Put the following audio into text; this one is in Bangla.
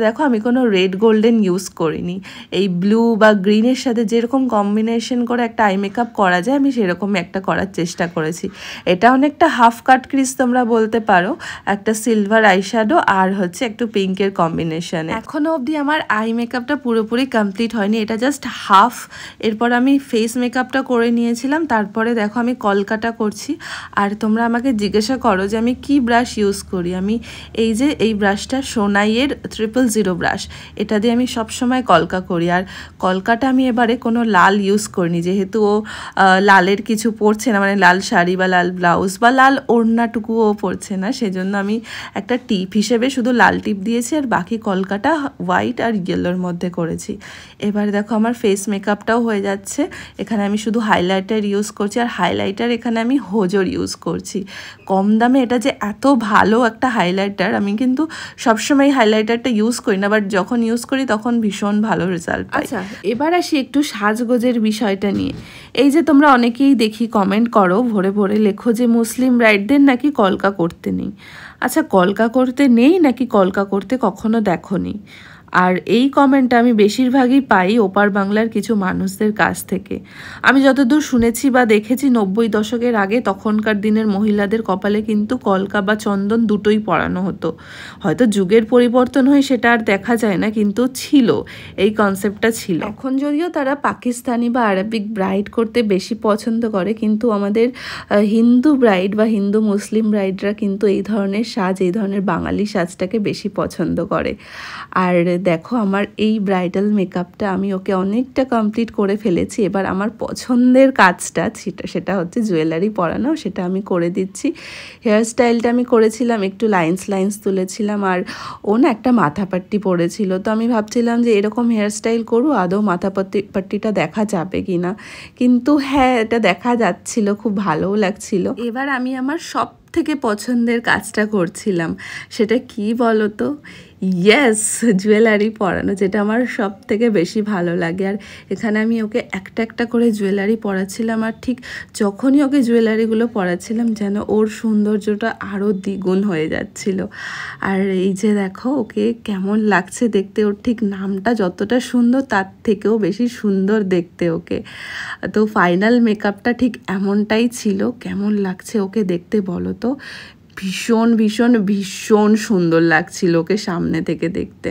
দেখো আমি কোনো রেড গোল্ডেন ইউজ করিনি, এই ব্লু বা গ্রিনের সাথে যেরকম কম্বিনেশন করে একটা আই মেকআপ করা যায় আমি সেরকম একটা করার চেষ্টা করেছি। এটা অনেকটা হাফ কাট ক্রিজ তোমরা বলতে পারো, একটা সিলভার আইশ্যাডো আর হচ্ছে একটু পিঙ্কের কম্বিনেশনে। এখনও অবধি আমার আই মেকআপটা পুরোপুরি কমপ্লিট হয়নি, এটা জাস্ট হাফ। এরপর আমি ফেস মেকআপটা করে নিয়েছিলাম, তারপরে দেখো আমি কলকাটা করছি। আর তোমরা আমাকে জিজ্ঞাসা করো যে আমি কি ব্রাশ ইউজ করি। আমি এই ব্রাশটা সোনাইয়ের 000 ব্রাশ, এটা দিয়ে আমি সবসময় কলকা করি। আর কলকাটা আমি এবারে কোনো লাল ইউজ করিনি, যেহেতু ও লালের কিছু পরছে না, মানে লাল শাড়ি বা লাল ব্লাউজ বা লাল ওড়নাটুকুও পরছে না, সেজন্য আমি একটা টিপ হিসেবে শুধু লাল টিপ দিয়েছি আর বাকি কলকাটা হোয়াইট আর ইয়েলোর মধ্যে করেছি। এবার দেখো আমার ফেস মেকআপটাও হয়ে যাচ্ছে। এখানে আমি শুধু হাইলাইটার ইউজ করছি, আর হাইলাইটার এখানে আমি হোজোর ইউজ করছি। কম দামে এটা যে এত ভালো একটা হাইলাইটার, আমি কিন্তু সবসময় হাইলাইটারটা ইউজ করি না, বাট যখন ইউজ করি তখন ভীষণ ভালো রেজাল্ট পাই। আচ্ছা, এবার আসি একটু সাজগোজের বিষয়টা নিয়ে। এই যে তোমরা অনেকেই দেখি কমেন্ট করো, ভরে ভরে লেখো যে মুসলিম ব্রাইডদের নাকি কলকা করতে নেই। আচ্ছা, কলকা করতে নেই নাকি কলকা করতে কখনো দেখোনি? আর এই কমেন্টটা আমি বেশিরভাগই পাই ওপার বাংলার কিছু মানুষদের কাছ থেকে। আমি যতদূর শুনেছি বা দেখেছি 90 দশকের আগে তখনকার দিনের মহিলাদের কপালে কিন্তু কলকা বা চন্দন দুটোই পরানো হতো। হয়তো যুগের পরিবর্তন হয়ে সেটা আর দেখা যায় না, কিন্তু ছিল, এই কনসেপ্টটা ছিল। এখন যদিও তারা পাকিস্তানি বা আরবিক ব্রাইড করতে বেশি পছন্দ করে, কিন্তু আমাদের হিন্দু ব্রাইড বা হিন্দু মুসলিম ব্রাইডরা কিন্তু এই ধরনের সাজ, এই ধরনের বাঙালি সাজটাকে বেশি পছন্দ করে। আর দেখো আমার এই ব্রাইডাল মেকআপটা আমি ওকে অনেকটা কমপ্লিট করে ফেলেছি। এবার আমার পছন্দের কাজটা সেটা হচ্ছে জুয়েলারি পরানো, সেটা আমি করে দিচ্ছি। হেয়ার স্টাইলটা আমি করেছিলাম, একটু লাইন্স তুলেছিলাম, আর ও না একটা মাথা পাট্টি পরেছিল। তো আমি ভাবছিলাম যে এরকম হেয়ার স্টাইল করবো, আদৌ মাথা পাট্টিটা দেখা যাবে কি না, কিন্তু হ্যাঁ এটা দেখা যাচ্ছিল, খুব ভালোও লাগছিল। এবার আমি আমার সব থেকে পছন্দের কাজটা করছিলাম, সেটা কি বলো তো? ইয়েস, জুয়েলারি পরানো, যেটা আমার সব থেকে বেশি ভালো লাগে। আর এখানে আমি ওকে একটা একটা করে জুয়েলারি পরাচ্ছিলাম, আর ঠিক যখনই ওকে জুয়েলারিগুলো পরাচ্ছিলাম যেন ওর সৌন্দর্যটা আরও দ্বিগুণ হয়ে যাচ্ছিল। আর এই যে দেখো ওকে কেমন লাগছে দেখতে, ওর ঠিক নামটা যতটা সুন্দর তার থেকেও বেশি সুন্দর দেখতে ওকে। তো ফাইনাল মেকআপটা ঠিক এমনটাই ছিল। কেমন লাগছে ওকে দেখতে বলো তো? ভীষণ ভীষণ ভীষণ সুন্দর লাগছিল ওকে সামনে থেকে দেখতে।